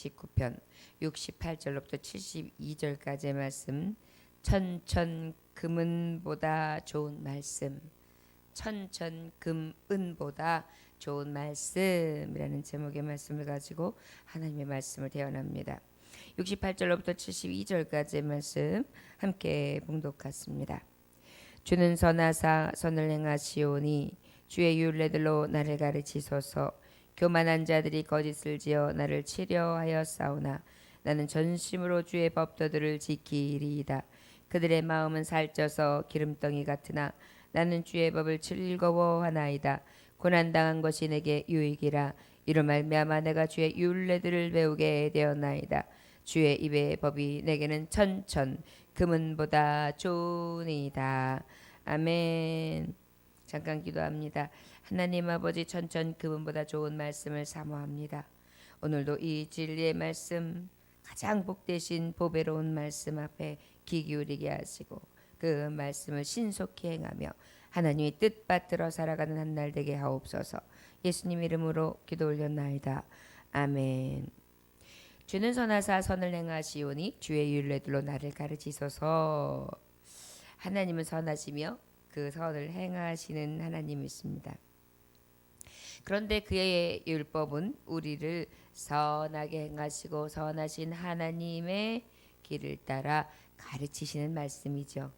119편 68절로부터 72절까지의 말씀, 천천금은보다 좋은 말씀, 천천금은보다 좋은 말씀이라는 제목의 말씀을 가지고 하나님의 말씀을 대언합니다. 68절로부터 72절까지의 말씀 함께 봉독하십니다. 주는 선하사 선을 행하시오니 주의 율례들로 나를 가르치소서. 교만한 자들이 거짓을 지어 나를 치려하여 싸우나 나는 전심으로 주의 법도들을 지키리이다. 그들의 마음은 살쪄서 기름덩이 같으나 나는 주의 법을 즐거워하나이다. 고난당한 것이 내게 유익이라. 이로 말미암아 내가 주의 율례들을 배우게 되었나이다. 주의 입의 법이 내게는 천천 금은보다 좋으니이다. 아멘. 잠깐 기도합니다. 하나님 아버지, 천천 금은보다 좋은 말씀을 사모합니다. 오늘도 이 진리의 말씀, 가장 복되신 보배로운 말씀 앞에 귀 기울이게 하시고 그 말씀을 신속히 행하며 하나님의 뜻 받들어 살아가는 한 날 되게 하옵소서. 예수님 이름으로 기도 올렸나이다. 아멘. 주는 선하사 선을 행하시오니 주의 율례들로 나를 가르치소서. 하나님은 선하시며 그 선을 행하시는 하나님이십니다. 그런데 그의 율법은 우리를 선하게 행하시고 선하신 하나님의 길을 따라 가르치시는 말씀이죠.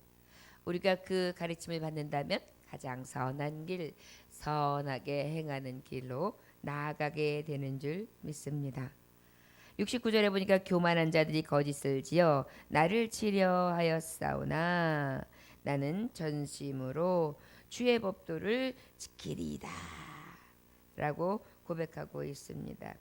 우리가 그 가르침을 받는다면 가장 선한 길, 선하게 행하는 길로 나아가게 되는 줄 믿습니다. 69절에 보니까 교만한 자들이 거짓을 지어 나를 치려하였사오나 나는 전심으로 주의 법도를 지키리이다 라고 고백하고 있습니다.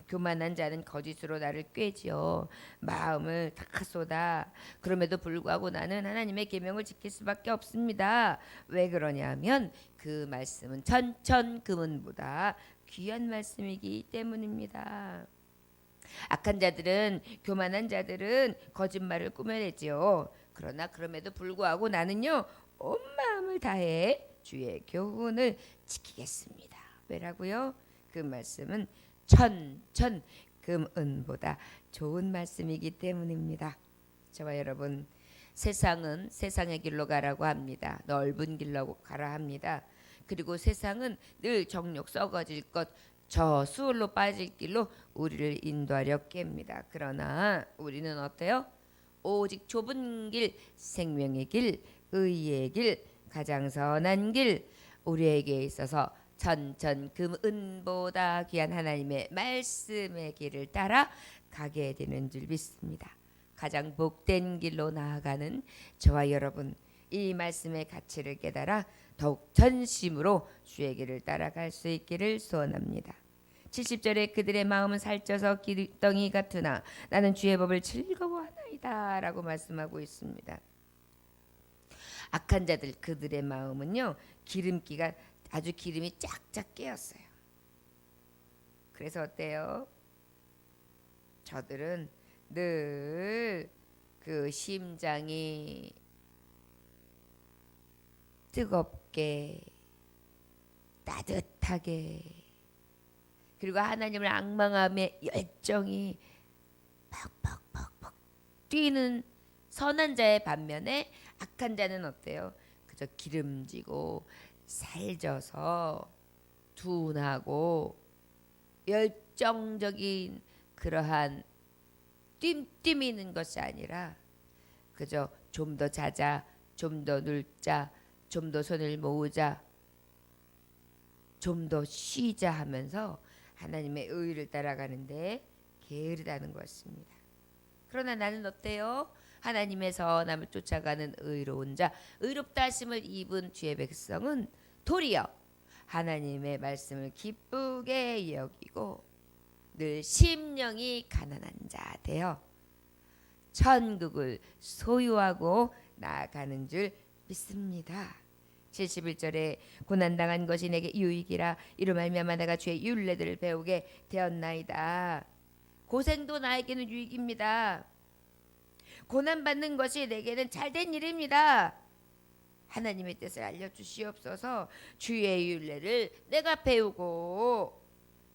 교만한 자는 거짓으로 나를 꾀지어 마음을 닦았소다. 그럼에도 불구하고 나는 하나님의 계명을 지킬 수밖에 없습니다. 왜 그러냐면 그 말씀은 천천금은보다 귀한 말씀이기 때문입니다. 악한 자들은, 교만한 자들은 거짓말을 꾸며내지요. 그러나 그럼에도 불구하고 나는요, 온 마음을 다해 주의 교훈을 지키겠습니다. 왜라고요? 그 말씀은 천천금은보다 좋은 말씀이기 때문입니다. 저와 여러분, 세상은 세상의 길로 가라고 합니다. 넓은 길로 가라 합니다. 그리고 세상은 늘 정욕 썩어질 것, 저 수울로 빠질 길로 우리를 인도하려 깹니다. 그러나 우리는 어때요? 오직 좁은 길, 생명의 길, 의의 길, 가장 선한 길, 우리에게 있어서 천천금은보다 귀한 하나님의 말씀의 길을 따라 가게 되는 줄 믿습니다. 가장 복된 길로 나아가는 저와 여러분, 이 말씀의 가치를 깨달아 더욱 전심으로 주의 길을 따라갈 수 있기를 소원합니다. 70절에 그들의 마음은 살쪄서 기름덩이 같으나 나는 주의 법을 즐거워하나이다 라고 말씀하고 있습니다. 악한 자들, 그들의 마음은요, 기름기가 아주 기름이 쫙쫙 깨었어요. 그래서 어때요? 저들은 늘 그 심장이 뜨겁게 따뜻하게, 그리고 하나님을 앙망하며 열정이 팍팍팍팍 뛰는 선한 자의 반면에 악한 자는 어때요? 그저 기름지고 살쪄서 둔하고 열정적인 그러한 뜀뜀이는 것이 아니라 그저 좀 더 자자, 좀 더 놀자, 좀 더 손을 모으자, 좀 더 쉬자 하면서 하나님의 의를 따라가는데 게으르다는 것입니다. 그러나 나는 어때요? 하나님의 선함을 쫓아가는 의로운 자, 의롭다 하심을 입은 주의 백성은 도리어 하나님의 말씀을 기쁘게 여기고 늘 심령이 가난한 자 되어 천국을 소유하고 나아가는 줄 믿습니다. 71절에 고난당한 것이 내게 유익이라. 이로 말미암아 내가 주의 율례들을 배우게 되었나이다. 고생도 나에게는 유익입니다. 고난받는 것이 내게는 잘된 일입니다. 하나님의 뜻을 알려주시옵소서. 주의 율례를 내가 배우고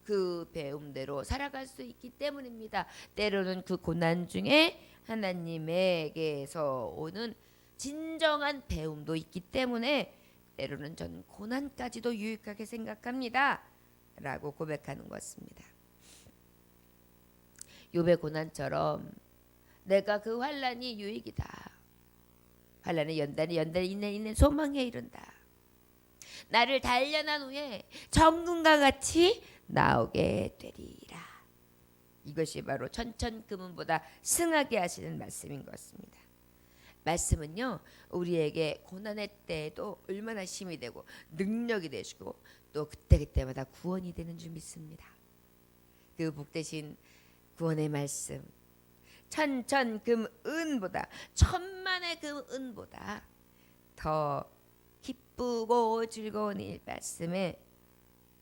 그 배움대로 살아갈 수 있기 때문입니다. 때로는 그 고난 중에 하나님에게서 오는 진정한 배움도 있기 때문에 때로는 전 고난까지도 유익하게 생각합니다. 라고 고백하는 것입니다. 욥의 고난처럼 내가 그 환난이 유익이다. 환난은 연단이 있는 소망에 이른다. 나를 단련한 후에 정금과 같이 나오게 되리라. 이것이 바로 천천금은보다 승하게 하시는 말씀인 것입니다. 말씀은요, 우리에게 고난의 때에도 얼마나 힘이 되고 능력이 되시고 또 그때그때마다 구원이 되는 줄 믿습니다. 그 복되신 구원의 말씀, 천천금은보다, 천만의 금은보다 더 기쁘고 즐거운 이 말씀의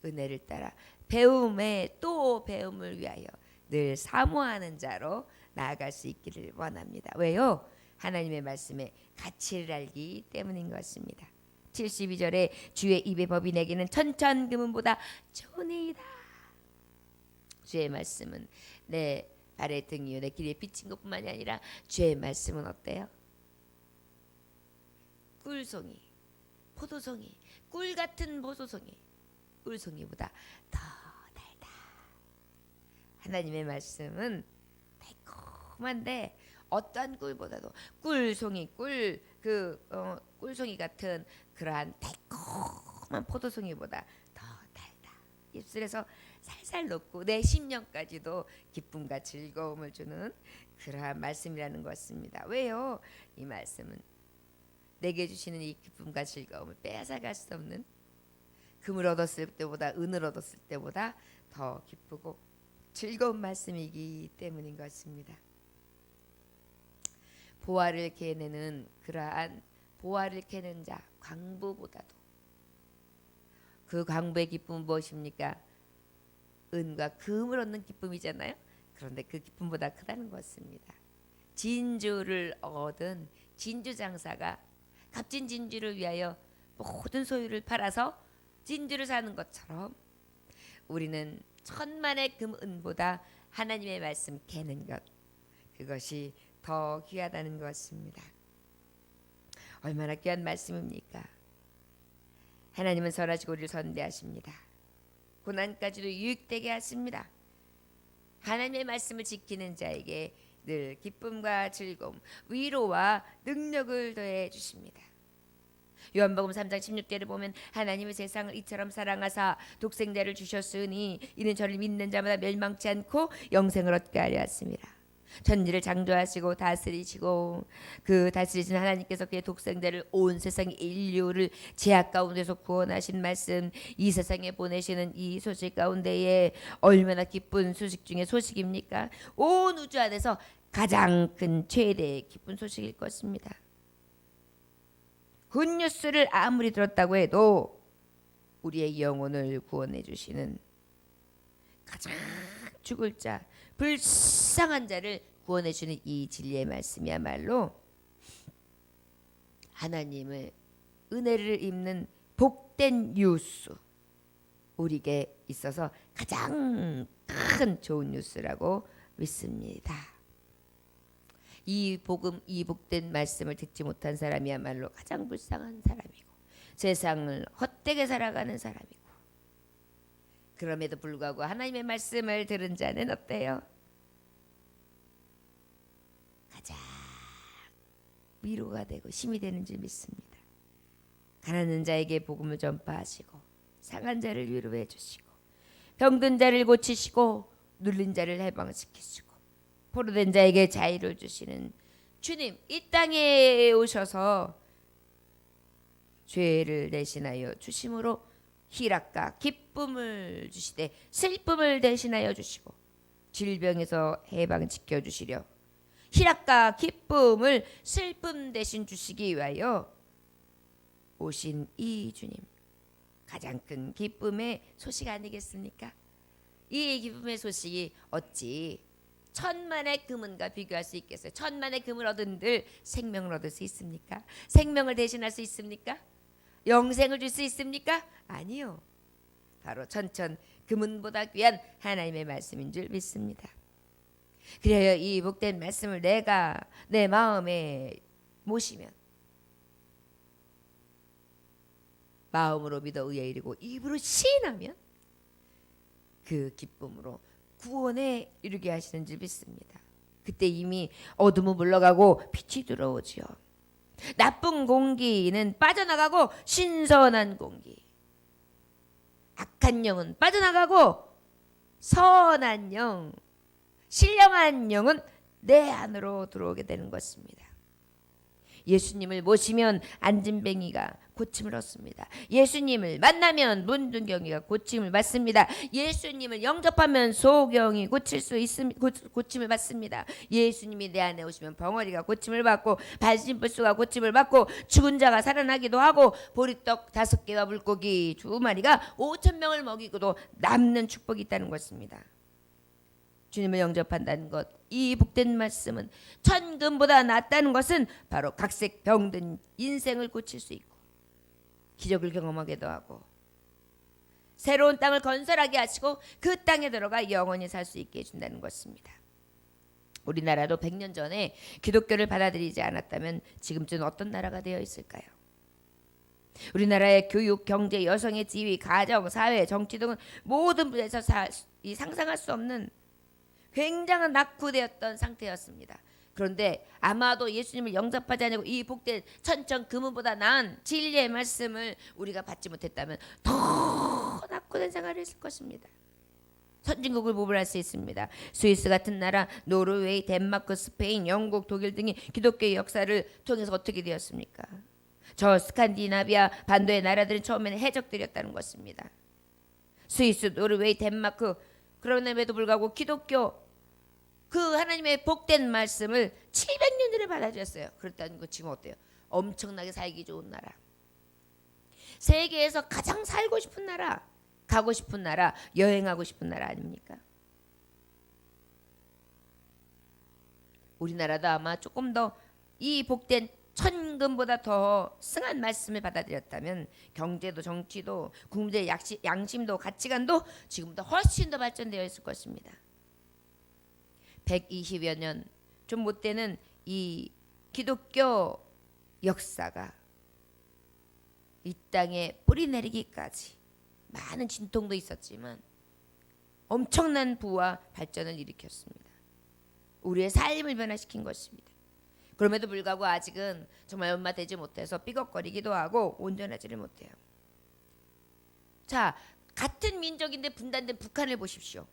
은혜를 따라 배움에 또 배움을 위하여 늘 사모하는 자로 나아갈 수 있기를 원합니다. 왜요? 하나님의 말씀에 가치를 알기 때문인 것입니다. 72절에 주의 입의 법이 내게는 천천금은보다 좋으니이다. 주의 말씀은 내 발의 등이요 내 길에 비친 것뿐만이 아니라 주의 말씀은 어때요? 꿀송이, 포도송이, 꿀 같은 포도송이, 꿀송이보다 더 달다. 하나님의 말씀은 달콤한데 어떠한 꿀보다도 꿀송이, 꿀송이 같은 그러한 달콤한 포도송이보다 더 달다. 입술에서 살살 녹고 내 심령까지도 기쁨과 즐거움을 주는 그러한 말씀이라는 것입니다. 왜요? 이 말씀은 내게 주시는 이 기쁨과 즐거움을 빼앗아갈 수 없는, 금을 얻었을 때보다 은을 얻었을 때보다 더 기쁘고 즐거운 말씀이기 때문인 것입니다. 보화를 캐내는 그러한 보화를 캐는 자 광부보다도 그 광부의 기쁨은 무엇입니까? 은과 금을 얻는 기쁨이잖아요. 그런데 그 기쁨보다 크다는 것입니다. 진주를 얻은 진주 장사가 값진 진주를 위하여 모든 소유를 팔아서 진주를 사는 것처럼 우리는 천만의 금은보다 하나님의 말씀 캐는 것, 그것이 더 귀하다는 것입니다. 얼마나 귀한 말씀입니까? 하나님은 선하시고 우리를 선대하십니다. 고난까지도 유익되게 하십니다. 하나님의 말씀을 지키는 자에게 늘 기쁨과 즐거움, 위로와 능력을 더해 주십니다. 요한복음 3장 16절을 보면 하나님의 세상을 이처럼 사랑하사 독생자를 주셨으니 이는 저를 믿는 자마다 멸망치 않고 영생을 얻게 하려 하심이라. 천지를 창조하시고 다스리시고 그 다스리신 하나님께서 그의 독생자를 온 세상 인류를 죄악 가운데서 구원하신 말씀, 이 세상에 보내시는 이 소식 가운데에 얼마나 기쁜 소식 중에 소식입니까? 온 우주 안에서 가장 큰 최대의 기쁜 소식일 것입니다. 굿뉴스를 아무리 들었다고 해도 우리의 영혼을 구원해 주시는 가장 죽을 자, 불쌍한 자를 구원해 주는 이 진리의 말씀이야말로 하나님의 은혜를 입는 복된 뉴스, 우리에게 있어서 가장 큰 좋은 뉴스라고 믿습니다. 이 복음, 이 복된 말씀을 듣지 못한 사람이야말로 가장 불쌍한 사람이고 세상을 헛되게 살아가는 사람이고, 그럼에도 불구하고 하나님의 말씀을 들은 자는 어때요? 가장 위로가 되고 힘이 되는 줄 믿습니다. 가난한 자에게 복음을 전파하시고 상한 자를 위로해 주시고 병든 자를 고치시고 눌린 자를 해방시키시고 포로된 자에게 자유를 주시는 주님, 이 땅에 오셔서 죄를 대신하여 주심으로 희락과 기쁨을 주시되 슬픔을 대신하여 주시고 질병에서 해방시켜 주시려 희락과 기쁨을 슬픔 대신 주시기 위하여 오신 이 주님, 가장 큰 기쁨의 소식 아니겠습니까? 이 기쁨의 소식이 어찌 천만의 금은과 비교할 수 있겠어요? 천만의 금을 얻은들 생명을 얻을 수 있습니까? 생명을 대신할 수 있습니까? 영생을 줄 수 있습니까? 아니요. 바로 천천 금은보다 귀한 하나님의 말씀인 줄 믿습니다. 그래요. 이 복된 말씀을 내가 내 마음에 모시면, 마음으로 믿어 의에 이르고 입으로 시인하면 그 기쁨으로 구원에 이르게 하시는 줄 믿습니다. 그때 이미 어둠은 물러가고 빛이 들어오지요. 나쁜 공기는 빠져나가고 신선한 공기, 악한 영은 빠져나가고 선한 영, 신령한 영은 내 안으로 들어오게 되는 것입니다. 예수님을 모시면 안진뱅이가 고침을 얻습니다. 예수님을 만나면 문둥경이가 고침을 받습니다. 예수님을 영접하면 소경이 고침을 받습니다. 예수님이 내 안에 오시면 벙어리가 고침을 받고 반신불수가 고침을 받고 죽은 자가 살아나기도 하고 보리떡 5개와 물고기 2마리가 5,000명을 먹이고도 남는 축복이 있다는 것입니다. 주님을 영접한다는 것, 이 복된 말씀은 천금보다 낫다는 것은 바로 각색 병든 인생을 고칠 수 있고 기적을 경험하기도 하고 새로운 땅을 건설하게 하시고 그 땅에 들어가 영원히 살 수 있게 해준다는 것입니다. 우리나라도 100년 전에 기독교를 받아들이지 않았다면 지금쯤 어떤 나라가 되어 있을까요? 우리나라의 교육, 경제, 여성의 지위, 가정, 사회, 정치 등은 모든 분야에서 상상할 수 없는 굉장한 낙후되었던 상태였습니다. 그런데 아마도 예수님을 영접하지 않고 이 복된 천천 금은보다 나은 진리의 말씀을 우리가 받지 못했다면 더 낙후된 생활을 했을 것입니다. 선진국을 구분할 수 있습니다. 스위스 같은 나라, 노르웨이, 덴마크, 스페인, 영국, 독일 등이 기독교의 역사를 통해서 어떻게 되었습니까? 저 스칸디나비아 반도의 나라들은 처음에는 해적들이었다는 것입니다. 스위스, 노르웨이, 덴마크, 그럼에도 불구하고 기독교 그 하나님의 복된 말씀을 700년 전에 받아들였어요. 그렇다는 거 지금 어때요? 엄청나게 살기 좋은 나라, 세계에서 가장 살고 싶은 나라, 가고 싶은 나라, 여행하고 싶은 나라 아닙니까? 우리나라도 아마 조금 더 이 복된 천금보다 더 승한 말씀을 받아들였다면 경제도 정치도 국민의 양심도 가치관도 지금보다 훨씬 더 발전되어 있을 것입니다. 120여 년 좀 못 되는 이 기독교 역사가 이 땅에 뿌리 내리기까지 많은 진통도 있었지만 엄청난 부와 발전을 일으켰습니다. 우리의 삶을 변화시킨 것입니다. 그럼에도 불구하고 아직은 정말 얼마 되지 못해서 삐걱거리기도 하고 온전하지를 못해요. 자, 같은 민족인데 분단된 북한을 보십시오.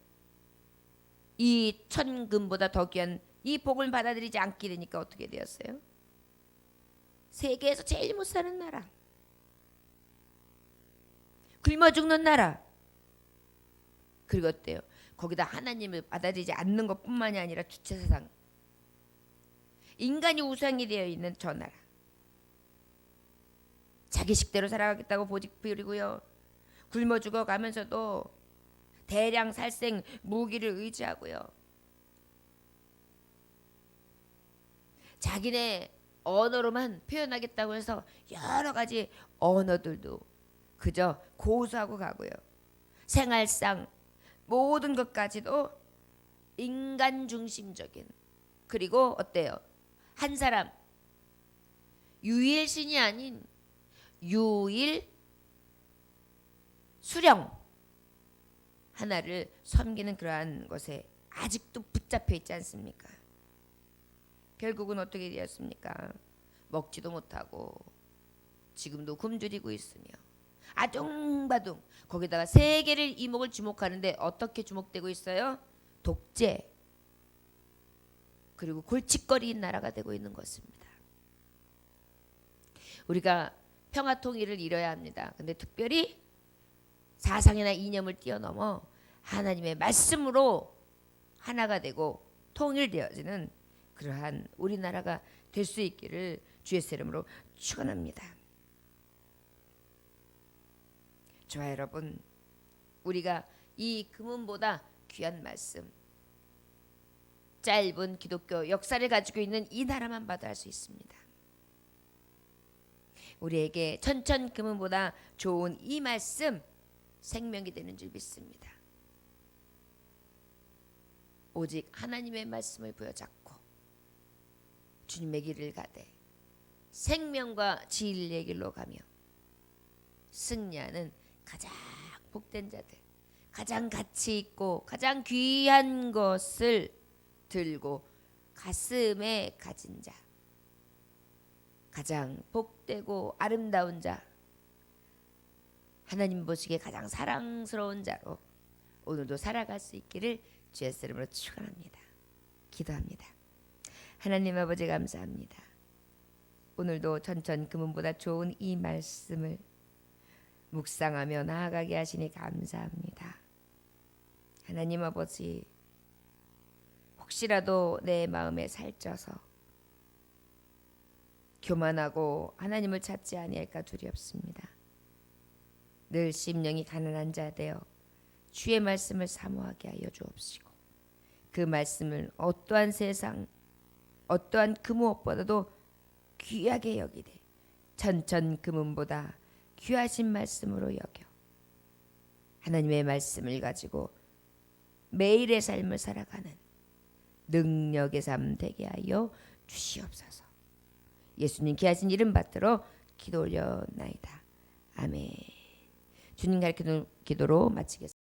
이 천금보다 더 귀한 이 복을 받아들이지 않게 되니까 어떻게 되었어요? 세계에서 제일 못 사는 나라, 굶어 죽는 나라. 그리고 어때요? 거기다 하나님을 받아들이지 않는 것뿐만이 아니라 주체사상, 인간이 우상이 되어 있는 저 나라, 자기 식대로 살아가겠다고 고집 부리고요, 굶어 죽어가면서도 대량 살생 무기를 의지하고요, 자기네 언어로만 표현하겠다고 해서 여러 가지 언어들도 그저 고수하고 가고요, 생활상 모든 것까지도 인간 중심적인, 그리고 어때요? 한 사람 유일신이 아닌 유일 수령 하나를 섬기는 그러한 것에 아직도 붙잡혀 있지 않습니까? 결국은 어떻게 되었습니까? 먹지도 못하고 지금도 굶주리고 있으며 아둥바둥, 거기다가 세계를 이목을 주목하는데 어떻게 주목되고 있어요? 독재, 그리고 골칫거리인 나라가 되고 있는 것입니다. 우리가 평화 통일을 이뤄야 합니다. 근데 특별히 사상이나 이념을 뛰어넘어 하나님의 말씀으로 하나가 되고 통일되어지는 그러한 우리나라가 될 수 있기를 주의 이름으로 축원합니다. 저와 여러분, 우리가 이 금은보다 귀한 말씀, 짧은 기독교 역사를 가지고 있는 이 나라만 봐도 알 수 있습니다. 우리에게 천천금은보다 좋은 이 말씀 생명이 되는 줄 믿습니다. 오직 하나님의 말씀을 부여잡고 주님의 길을 가되 생명과 진리의 길로 가며 승리하는 가장 복된 자들, 가장 가치 있고 가장 귀한 것을 들고 가슴에 가진 자, 가장 복되고 아름다운 자, 하나님 보시기에 가장 사랑스러운 자로 오늘도 살아갈 수 있기를 주의 이름으로 축원합니다. 기도합니다. 하나님 아버지 감사합니다. 오늘도 천천 금은보다 좋은 이 말씀을 묵상하며 나아가게 하시니 감사합니다. 하나님 아버지, 혹시라도 내 마음에 살쪄서 교만하고 하나님을 찾지 아니할까 두렵습니다. 늘 심령이 가난한 자 되어 주의 말씀을 사모하게 하여 주옵시고 그 말씀을 어떠한 세상 어떠한 그 무엇보다도 귀하게 여기되 천천 금은보다 귀하신 말씀으로 여겨 하나님의 말씀을 가지고 매일의 삶을 살아가는 능력의 삶 되게 하여 주시옵소서. 예수님 귀하신 이름 받들어 기도 올려나이다. 아멘. 주님 가르치는 기도로 마치겠습니다.